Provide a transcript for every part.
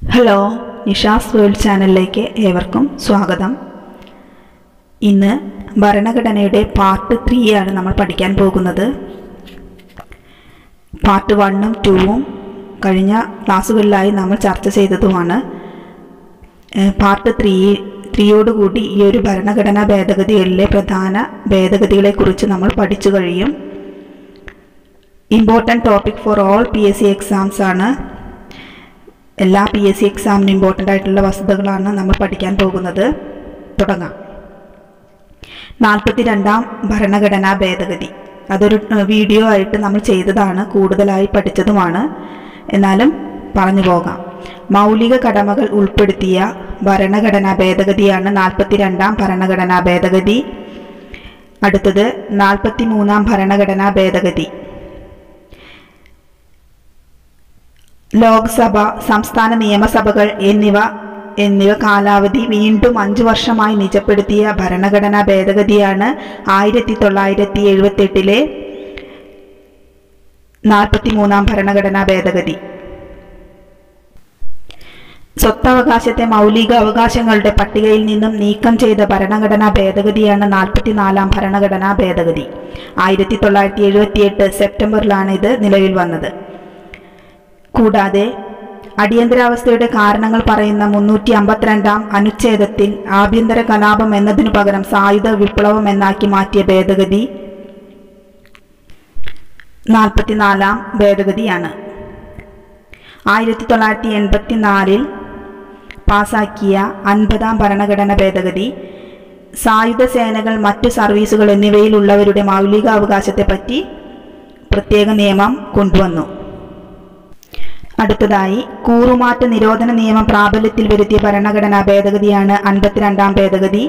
Hello, Nisha's world ചാനലിലേക്ക് ഏവർക്കും സ്വാഗതം. ഇന്ന് ഭരണഘടനയുടെ പാർട്ട് 3 ആണ് നമ്മൾ പഠിക്കാൻ പോകുന്നത്. പാർട്ട് 1ഉം 2ഉം കഴിഞ്ഞ ക്ലാസ്സുകളിലായി നമ്മൾ ചർച്ച ചെയ്തതുമാണ്. പാർട്ട് 3യോടുകൂടി ഈ ഒരു ഭരണഘടനാ ഭേദഗതികളിലെ പ്രധാന ഭേദഗതികളെക്കുറിച്ച് നമ്മൾ പഠിച്ചു കഴിയും. Important topic for all PSC exams ആണ്. എല്ലാ PSC എക്സാമിനും ഇമ്പോർട്ടൻ്റ് ആയിട്ടുള്ള വസ്തുതകളാണ് നമ്മൾ പഠിക്കാൻ പോകുന്നത്. തുടങ്ങാം. 42ാം ഭരണഘടനാ ഭേദഗതി അതൊരു വീഡിയോ ആയിട്ട് നമ്മൾ ചെയ്തതാണ്, കൂടുതലായി പഠിച്ചതുമാണ്. എന്നാലും പറഞ്ഞു പോകാം. മൗലിക കടമകൾ ഉൾപ്പെടുത്തിയ ഭരണഘടനാ ഭേദഗതിയാണ് 42ാം ഭരണഘടനാ ഭേദഗതി. അടുത്തത് 43ാം ഭരണഘടനാ ഭേദഗതി. ലോക്സഭ, സംസ്ഥാന നിയമസഭകൾ എന്നിവ കാലാവധി വീണ്ടും 5 വർഷമായി നിജപ്പെടുത്തിയ ഭരണഘടനാ ഭേദഗതിയാണ് 1978 43ാം ഭരണഘടനാ ഭേദഗതി. സ്വത്തവകാശത്തെ മൗലിക അവകാശങ്ങളുടെ പട്ടികയിൽ നിന്നും നീക്കം ചെയ്ത ഭരണഘടനാ ഭേദഗതിയാണ് 44ാം ഭരണഘടനാ ഭേദഗതി. 1978 സെപ്റ്റംബറിലാണ് ഇത് നിലവിൽ വന്നത്. കൂടാതെ അടിയന്തരാവസ്ഥയുടെ കാരണങ്ങൾ പറയുന്ന 352ാം അനുച്ഛേദത്തിൽ ആഭ്യന്തര കലാപം എന്നതിനു പകരം സായുധ വിപ്ലവം എന്നാക്കി മാറ്റിയ ഭേദഗതി 44ാം ഭേദഗതിയാണ്. 1984 പാസാക്കിയ 50ാം ഭരണഘടനാ ഭേദഗതി സായുധ സേനകൾ, മറ്റു സർവീസുകൾ എന്നിവയിലുള്ളവരുടെ മൗലികാവകാശത്തെപ്പറ്റി പ്രത്യേക നിയമം കൊണ്ടുവന്നു. അടുത്തതായി കൂറുമാറ്റ നിരോധന നിയമം പ്രാബല്യത്തിൽ വരുത്തിയ ഭരണഘടനാ ഭേദഗതിയാണ് 52ാം ഭേദഗതി.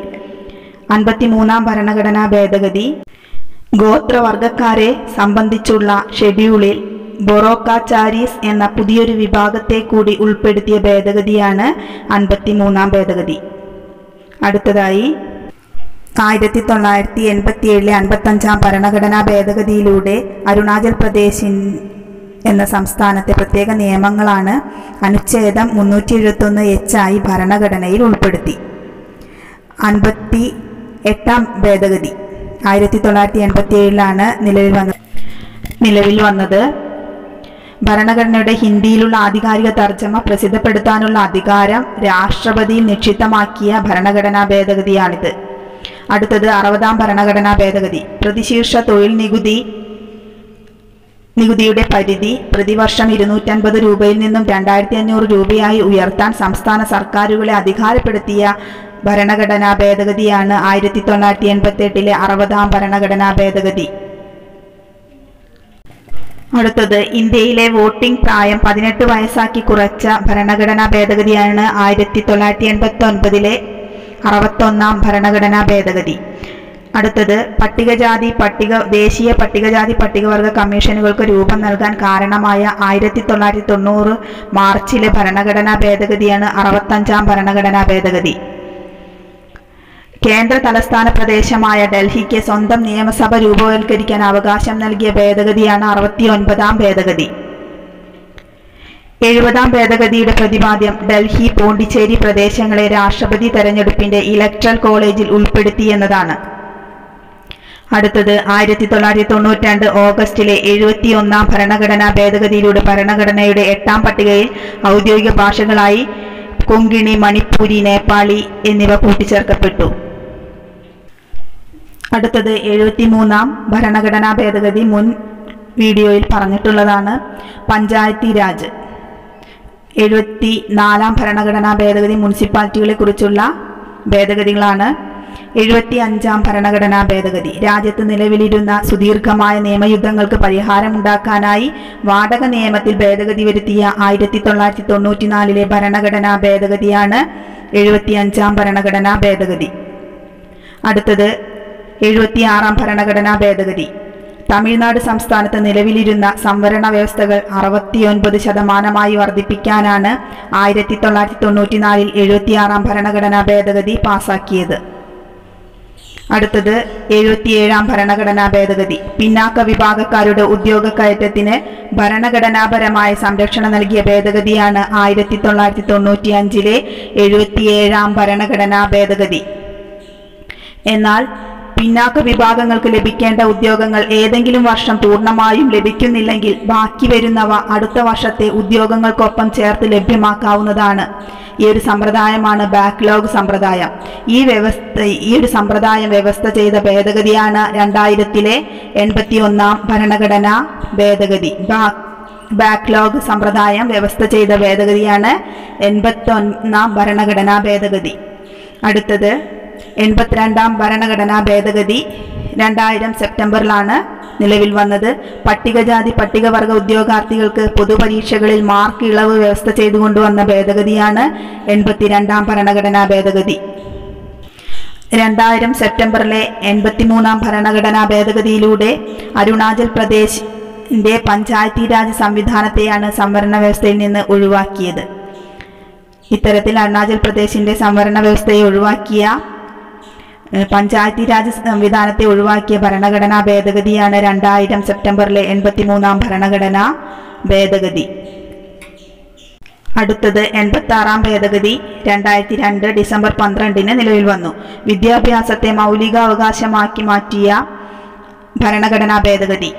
53ാം ഭരണഘടനാ ഭേദഗതി ഗോത്രവർഗക്കാരെ സംബന്ധിച്ചുള്ള ഷെഡ്യൂളിൽ ബൊറോക്കാചാരീസ് എന്ന പുതിയൊരു വിഭാഗത്തെ കൂടി ഉൾപ്പെടുത്തിയ ഭേദഗതിയാണ് 53ാം ഭേദഗതി. അടുത്തതായി 1987 55ാം ഭരണഘടനാ ഭേദഗതിയിലൂടെ അരുണാചൽ പ്രദേശ് എന്ന സംസ്ഥാനത്തെ പ്രത്യേക നിയമങ്ങളാണ് അനുച്ഛേദം 371H ആയി ഭരണഘടനയിൽ ഉൾപ്പെടുത്തി. 58ാം ഭേദഗതി 1987 നിലവിൽ വന്നത്. ഭരണഘടനയുടെ ഹിന്ദിയിലുള്ള ആധികാരിക തർജ്ജമ പ്രസിദ്ധപ്പെടുത്താനുള്ള അധികാരം രാഷ്ട്രപതിയിൽ നിക്ഷിപ്തമാക്കിയ ഭരണഘടനാ ഭേദഗതിയാണിത്. അടുത്തത് 60ാം ഭരണഘടനാ ഭേദഗതി. പ്രതിശീർഷ തൊഴിൽ നികുതിയുടെ പരിധി പ്രതിവർഷം 250 രൂപയിൽ നിന്നും 2500 രൂപയായി ഉയർത്താൻ സംസ്ഥാന സർക്കാരുകളെ അധികാരപ്പെടുത്തിയ ഭരണഘടനാ ഭേദഗതിയാണ് 1988 60ാം ഭരണഘടനാ ഭേദഗതി. അടുത്തത് ഇന്ത്യയിലെ വോട്ടിംഗ് പ്രായം 18 വയസ്സാക്കി കുറച്ച ഭരണഘടനാ ഭേദഗതിയാണ് 1989 61ാം ഭരണഘടനാ ഭേദഗതി. അടുത്തത് ദേശീയ പട്ടികജാതി പട്ടികവർഗ കമ്മീഷനുകൾക്ക് രൂപം നൽകാൻ കാരണമായ 1990 മാർച്ചിലെ ഭരണഘടനാ ഭേദഗതിയാണ് 65ാം ഭരണഘടനാ ഭേദഗതി. കേന്ദ്ര തലസ്ഥാന പ്രദേശമായ ഡൽഹിക്ക് സ്വന്തം നിയമസഭ രൂപവത്കരിക്കാൻ അവകാശം നൽകിയ ഭേദഗതിയാണ് 69ാം ഭേദഗതി. 70ാം ഭേദഗതിയുടെ പ്രതിപാദ്യം ഡൽഹി, പോണ്ടിച്ചേരി പ്രദേശങ്ങളെ രാഷ്ട്രപതി തെരഞ്ഞെടുപ്പിന്റെ ഇലക്ട്രൽ കോളേജിൽ ഉൾപ്പെടുത്തി എന്നതാണ്. അടുത്തത് 1992 ഓഗസ്റ്റിലെ 71ാം ഭരണഘടനാ ഭേദഗതിയിലൂടെ ഭരണഘടനയുടെ 8ാം പട്ടികയിൽ ഔദ്യോഗിക ഭാഷകളായി കൊങ്കിണി, മണിപ്പൂരി, നേപ്പാളി എന്നിവ കൂട്ടിച്ചേർക്കപ്പെട്ടു. അടുത്തത് 73ാം ഭരണഘടനാ ഭേദഗതി. മുൻ വീഡിയോയിൽ പറഞ്ഞിട്ടുള്ളതാണ്. പഞ്ചായത്തി രാജ്. 74ാം ഭരണഘടനാ ഭേദഗതി മുനിസിപ്പാലിറ്റികളെ കുറിച്ചുള്ള ഭേദഗതികളാണ്. 75ാം ഭരണഘടനാ ഭേദഗതി. രാജ്യത്ത് നിലവിലിരുന്ന സുദീർഘമായ നിയമയുദ്ധങ്ങൾക്ക് പരിഹാരമുണ്ടാക്കാനായി വാടക നിയമത്തിൽ ഭേദഗതി വരുത്തിയ 1994 ഭരണഘടനാ ഭേദഗതിയാണ് 75ാം ഭരണഘടനാ ഭേദഗതി. അടുത്തത് 76ാം ഭരണഘടനാ ഭേദഗതി. തമിഴ്നാട് സംസ്ഥാനത്ത് നിലവിലിരുന്ന സംവരണ വ്യവസ്ഥകൾ 69% വർദ്ധിപ്പിക്കാനാണ് 1994 76ാം ഭരണഘടനാ ഭേദഗതി പാസാക്കിയത്. അടുത്തത് 77-ാം ഭരണഘടനാ ഭേദഗതി. പിന്നാക്ക വിഭാഗക്കാരുടെ ഉദ്യോഗക്കയറ്റത്തിന് ഭരണഘടനാപരമായ സംരക്ഷണം നൽകിയ ഭേദഗതിയാണ് 1995-ലെ 77-ാം ഭരണഘടനാ ഭേദഗതി. എന്നാൽ പിന്നാക്ക വിഭാഗങ്ങൾക്ക് ലഭിക്കേണ്ട ഉദ്യോഗങ്ങൾ ഏതെങ്കിലും വർഷം പൂർണ്ണമായും ലഭിക്കുന്നില്ലെങ്കിൽ ബാക്കി വരുന്നവ അടുത്ത വർഷത്തെ ഉദ്യോഗങ്ങൾക്കൊപ്പം ചേർത്ത് ലഭ്യമാക്കാവുന്നതാണ്. ഈ ഒരു സമ്പ്രദായമാണ് ബാക്ക്ലോഗ് സമ്പ്രദായം. ഈ ഒരു സമ്പ്രദായം വ്യവസ്ഥ ചെയ്ത ഭേദഗതിയാണ് 2000-ലെ 81-ാം ഭരണഘടനാ ഭേദഗതി. ബാക്ക്ലോഗ് സമ്പ്രദായം വ്യവസ്ഥ ചെയ്ത ഭേദഗതിയാണ് 81-ാം ഭരണഘടനാ ഭേദഗതി. അടുത്തത് 82-ാം ഭരണഘടനാ ഭേദഗതി 2000 സെപ്റ്റംബറിലാണ് നിലവിൽ വന്നത്. പട്ടികജാതി പട്ടികവർഗ ഉദ്യോഗാർത്ഥികൾക്ക് പൊതുപരീക്ഷകളിൽ മാർക്ക് ഇളവ് വ്യവസ്ഥ ചെയ്തുകൊണ്ടുവന്ന ഭേദഗതിയാണ് 82-ാം ഭരണഘടനാ ഭേദഗതി. 2000 സെപ്റ്റംബറിലെ 83-ാം ഭരണഘടനാ ഭേദഗതിയിലൂടെ അരുണാചൽ പ്രദേശിന്റെ പഞ്ചായത്തി രാജ് സംവിധാനത്തെയാണ് സംവരണ വ്യവസ്ഥയിൽ നിന്ന് ഒഴിവാക്കിയത്. ഇത്തരത്തിൽ അരുണാചൽ പ്രദേശിന്റെ സംവരണ വ്യവസ്ഥയെ ഒഴിവാക്കിയ പഞ്ചായത്തി രാജ് സംവിധാനത്തെ ഒഴിവാക്കിയ ഭരണഘടനാ ഭേദഗതിയാണ് 2000 സെപ്റ്റംബറിലെ 83-ാം ഭരണഘടനാ ഭേദഗതി. അടുത്തത് 86-ാം ഭേദഗതി 2002 ഡിസംബർ 12-ന് നിലവിൽ വന്നു. വിദ്യാഭ്യാസത്തെ മൗലികാവകാശമാക്കി മാറ്റിയ ഭരണഘടനാ ഭേദഗതി.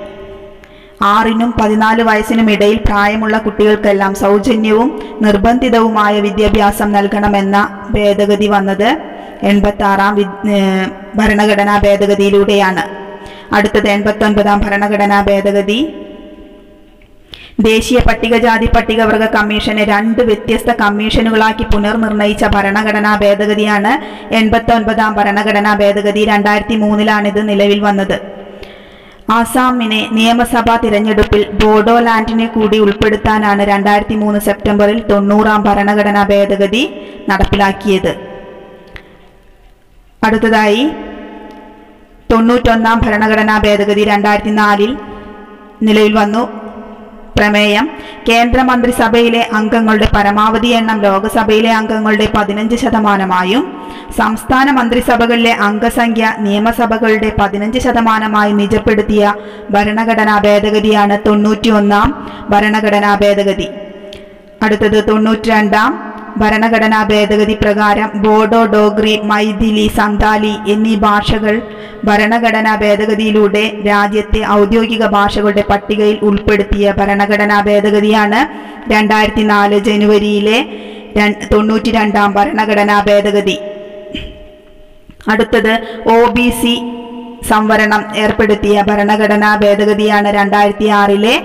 6-നും 14 വയസ്സിനും ഇടയിൽ പ്രായമുള്ള കുട്ടികൾക്കെല്ലാം സൗജന്യവും നിർബന്ധിതവുമായ വിദ്യാഭ്യാസം നൽകണമെന്ന ഭേദഗതി വന്നത് 86-ാം ഭരണഘടനാ ഭേദഗതിയിലൂടെയാണ്. അടുത്തത് 89-ാം ഭരണഘടനാ ഭേദഗതി. ദേശീയ പട്ടികജാതി പട്ടികവർഗ കമ്മീഷനെ 2 വ്യത്യസ്ത കമ്മീഷനുകളാക്കി പുനർനിർണയിച്ച ഭരണഘടനാ ഭേദഗതിയാണ് 89-ാം ഭരണഘടനാ ഭേദഗതി. 2003-ലാണ് ഇത് നിലവിൽ വന്നത്. ആസാമിനെ നിയമസഭാ തിരഞ്ഞെടുപ്പിൽ ബോഡോലാൻഡിനെ കൂടി ഉൾപ്പെടുത്താനാണ് 2003 സെപ്റ്റംബറിൽ 90-ാം ഭരണഘടനാ ഭേദഗതി നടപ്പിലാക്കിയത്. അടുത്തതായി 91-ാം ഭരണഘടനാ ഭേദഗതി 2004-ൽ നിലവിൽ വന്നു. പ്രമേയം: കേന്ദ്രമന്ത്രിസഭയിലെ അംഗങ്ങളുടെ പരമാവധി എണ്ണം ലോകസഭയിലെ അംഗങ്ങളുടെ 15%, സംസ്ഥാന മന്ത്രിസഭകളിലെ അംഗസംഖ്യ നിയമസഭകളുടെ 15%, നിജപ്പെടുത്തിയ ഭരണഘടനാ ഭേദഗതിയാണ് 91-ാം ഭരണഘടനാ ഭേദഗതി. അടുത്തത് 92-ാം ഭരണഘടനാ ഭേദഗതി പ്രകാരം ബോഡോ, ഡോഗ്രി, മൈഥിലി, സന്താലി എന്നീ ഭാഷകൾ ഭരണഘടനാ ഭേദഗതിയിലൂടെ രാജ്യത്തെ ഔദ്യോഗിക ഭാഷകളുടെ പട്ടികയിൽ ഉൾപ്പെടുത്തിയ ഭരണഘടനാ ഭേദഗതിയാണ് 2004 ജനുവരിയിലെ 92-ാം ഭരണഘടനാ ഭേദഗതി. അടുത്തത് OBC സംവരണം ഏർപ്പെടുത്തിയ ഭരണഘടനാ ഭേദഗതിയാണ് 2006-ലെ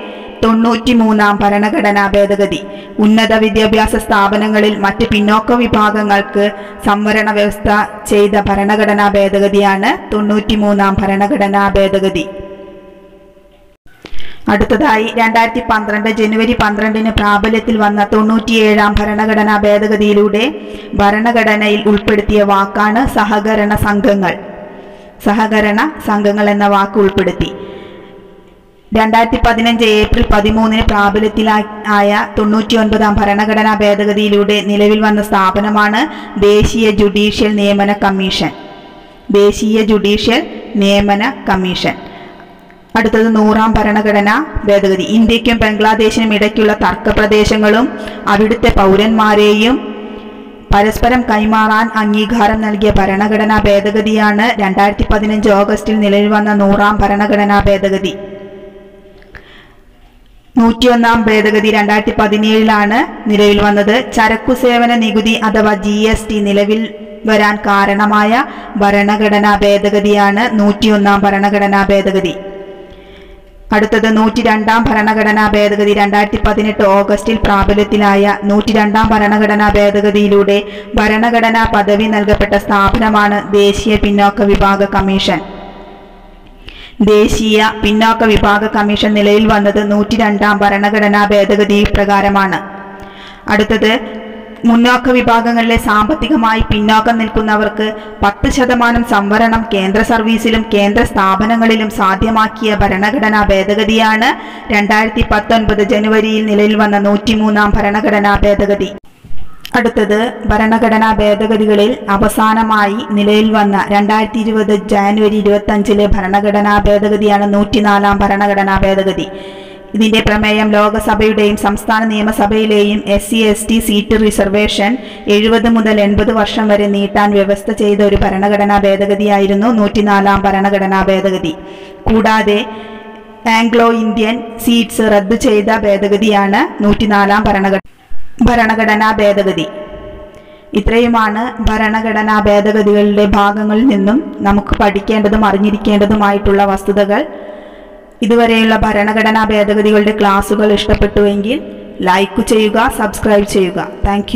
93-ാം ഭരണഘടനാ ഭേദഗതി. ഉന്നത വിദ്യാഭ്യാസ സ്ഥാപനങ്ങളിൽ മറ്റ് പിന്നോക്ക വിഭാഗങ്ങൾക്ക് സംവരണ വ്യവസ്ഥ ചെയ്ത ഭരണഘടനാ ഭേദഗതിയാണ് 93-ാം ഭരണഘടനാ ഭേദഗതി. അടുത്തതായി 2012 ജനുവരി 12-ന് പ്രാബല്യത്തിൽ വന്ന 97-ാം ഭരണഘടനാ ഭേദഗതിയിലൂടെ ഭരണഘടനയിൽ ഉൾപ്പെടുത്തിയ വാക്കാണ് സഹകരണ സംഘങ്ങൾ. സഹകരണ സംഘങ്ങൾ എന്ന വാക്ക് ഉൾപ്പെടുത്തി. 2015 ഏപ്രിൽ 13-ന് പ്രാബല്യത്തിലായ 99-ാം ഭരണഘടനാ ഭേദഗതിയിലൂടെ നിലവിൽ വന്ന സ്ഥാപനമാണ് ദേശീയ ജുഡീഷ്യൽ നിയമന കമ്മീഷൻ. ദേശീയ ജുഡീഷ്യൽ നിയമന കമ്മീഷൻ. അടുത്തത് 100-ാം ഭരണഘടനാ ഭേദഗതി. ഇന്ത്യക്കും ബംഗ്ലാദേശിനും ഇടയ്ക്കുള്ള തർക്ക പ്രദേശങ്ങളും അവിടുത്തെ പൗരന്മാരെയും പരസ്പരം കൈമാറാൻ അംഗീകാരം നൽകിയ ഭരണഘടനാ ഭേദഗതിയാണ് 2015 ഓഗസ്റ്റിൽ നിലവിൽ വന്ന 100-ാം ഭരണഘടനാ ഭേദഗതി. 101-ാം ഭേദഗതി 2017-ലാണ് നിലവിൽ വന്നത്. ചരക്കു സേവന നികുതി അഥവാ GST നിലവിൽ വരാൻ കാരണമായ ഭരണഘടനാ ഭേദഗതിയാണ് 101-ാം ഭരണഘടനാ ഭേദഗതി. അടുത്തത് 102-ാം ഭരണഘടനാ ഭേദഗതി. 2018 ഓഗസ്റ്റിൽ പ്രാബല്യത്തിലായ 102-ാം ഭരണഘടനാ ഭേദഗതിയിലൂടെ ഭരണഘടനാ പദവി നൽകപ്പെട്ട സ്ഥാപനമാണ് ദേശീയ പിന്നോക്ക വിഭാഗ കമ്മീഷൻ. ദേശീയ പിന്നോക്ക വിഭാഗ കമ്മീഷൻ നിലവിൽ വന്നത് 102-ാം ഭരണഘടനാ ഭേദഗതി പ്രകാരമാണ്. അടുത്തത് മുന്നോക്ക വിഭാഗങ്ങളിലെ സാമ്പത്തികമായി പിന്നോക്കം നിൽക്കുന്നവർക്ക് 10% സംവരണം കേന്ദ്ര സർവീസിലും കേന്ദ്ര സ്ഥാപനങ്ങളിലും സാധ്യമാക്കിയ ഭരണഘടനാ ഭേദഗതിയാണ് 2019 ജനുവരിയിൽ നിലവിൽ വന്ന 103-ാം ഭരണഘടനാ ഭേദഗതി. അടുത്തത് ഭരണഘടനാ ഭേദഗതികളിൽ അവസാനമായി നിലയിൽ വന്ന 2020 ജാനുവരി 25 ഭരണഘടനാ ഭേദഗതിയാണ് 104-ാം ഭരണഘടനാ ഭേദഗതി. ഇതിന്റെ പ്രമേയം ലോകസഭയുടെയും സംസ്ഥാന നിയമസഭയിലെയും SC/ST സീറ്റ് റിസർവേഷൻ 70 മുതൽ 80 വർഷം വരെ നീട്ടാൻ വ്യവസ്ഥ ചെയ്ത ഒരു ഭരണഘടനാ ഭേദഗതിയായിരുന്നു 104-ാം ഭരണഘടനാ ഭേദഗതി. കൂടാതെ ആംഗ്ലോ ഇന്ത്യൻ സീറ്റ്സ് റദ്ദു ചെയ്ത ഭേദഗതിയാണ് 104-ാം ഭരണഘടനാ ഭേദഗതി. ഇത്രയുമാണ് ഭരണഘടനാ ഭേദഗതികളുടെ ഭാഗങ്ങളിൽ നിന്നും നമുക്ക് പഠിക്കേണ്ടതും അറിഞ്ഞിരിക്കേണ്ടതുമായിട്ടുള്ള വസ്തുതകൾ. ഇതുവരെയുള്ള ഭരണഘടനാ ഭേദഗതികളുടെ ക്ലാസുകൾ ഇഷ്ടപ്പെട്ടുവെങ്കിൽ ലൈക്ക് ചെയ്യുക, സബ്സ്ക്രൈബ് ചെയ്യുക. താങ്ക്